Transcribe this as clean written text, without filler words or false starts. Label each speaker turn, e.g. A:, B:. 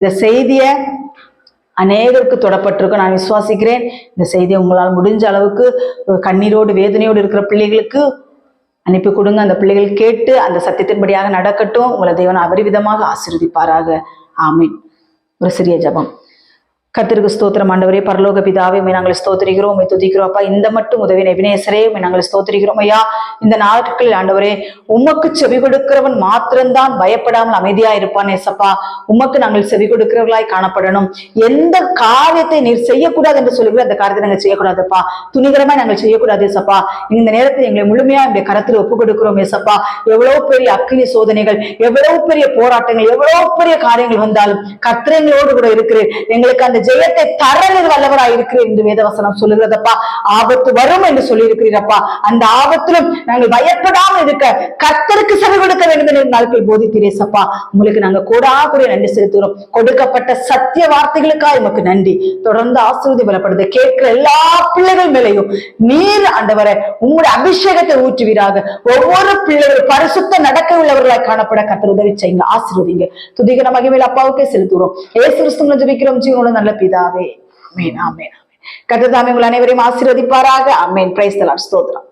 A: இந்த செய்திய அநேகருக்கு தொடப்பட்டிருக்கும் நான் விசுவாசிக்கிறேன். இந்த செய்தியை உங்களால் முடிஞ்ச அளவுக்கு கண்ணீரோடு வேதனையோடு இருக்கிற பிள்ளைகளுக்கு அனுப்பி கொடுங்க. அந்த பிள்ளைகள் கேட்டு அந்த சத்தியத்தின்படியாக நடக்கட்டும். உங்களை தேவன் அபரிவிதமாக ஆசீர்வதிப்பாராக. ஆமீன். ஒரு சிறிய ஜெபம். கர்த்தருக்கு ஸ்தோத்திரம். ஆண்டவரே, பரலோக பிதாவே, நாங்கள் ஸ்தோத்திரிக்கிறோம், துதிக்கிறோம் அப்பா. இந்த மட்டும் உதவி எபினேசரே, நாங்கள் ஸ்தோத்திரிக்கிறோம் ஐயா. இந்த நாட்களில் ஆண்டவரே, உமக்கு செவி கொடுக்கிறவன் மாத்திரம்தான் பயப்படாமல் அமைதியா இருப்பான் ஏசப்பா. உமக்கு நாங்கள் செவி கொடுக்கிறவர்களாய் காணப்படணும். எந்த காரியத்தை நீர் செய்யக்கூடாது என்று சொல்லுகிற அந்த காரியத்தை நாங்கள் செய்யக்கூடாதுப்பா. துணிகரமா நாங்கள் செய்யக்கூடாது ஏசப்பா. இந்த நேரத்தில் எங்களை முழுமையா இந்த கரத்தில் ஒப்பு கொடுக்கிறோம் ஏசப்பா. எவ்வளவு பெரிய அக்கினி சோதனைகள், எவ்வளவு பெரிய போராட்டங்கள், எவ்வளவு பெரிய காரியங்கள் வந்தாலும் கர்த்தரைங்களோடு கூட இருக்கிறேன். எங்களுக்கு அந்த ஜெயத்தை தரது வல்லவராய் இருக்கிறேன் என்று வேதவசனம் சொல்லுகிறதப்பா. ஆபத்து வரும் என்று சொல்லி இருக்கிறீரப்பா. அந்த ஆபத்திலும் நாங்கள் பயப்படாமல் இருக்க கர்த்தருக்கு செவி கொடுக்க வேண்டும் என்று நாட்கள் போதித்தீரேசப்பா. உங்களுக்கு நாங்கள் கூடாக்கூடிய நன்றி செலுத்துகிறோம். கொடுக்கப்பட்ட சத்திய வார்த்தைகளுக்காக உமக்கு நன்றி. தொடர்ந்து ஆசீர்வாதம் பலப்படுத்த கேட்கிற எல்லா பிள்ளைகள் மேலையும் நீர் ஆண்டவரை உங்களுடைய அபிஷேகத்தை ஊற்றுவீராக. ஒவ்வொரு பிள்ளைகளும் பரிசுத்த நடக்க உள்ளவர்களாய் காணப்பட கர்த்தர் உதவி செய்யுங்க, ஆசீர்வதிங்க. துதிகர மகிமையில் அப்பாவுக்கே செலுத்துகிறோம். ஏசு கிறிஸ்துவின் ஜெபிக்கிறோம் ஜீவனுள்ள நல்ல பிதாவே. ஆமென், ஆமென், ஆமென். கர்த்தர் தாமே உங்கள் அனைவரையும் ஆசீர்வதிப்பாராக. ஆமென். Praise the lord. ஸ்தோத்திரம்.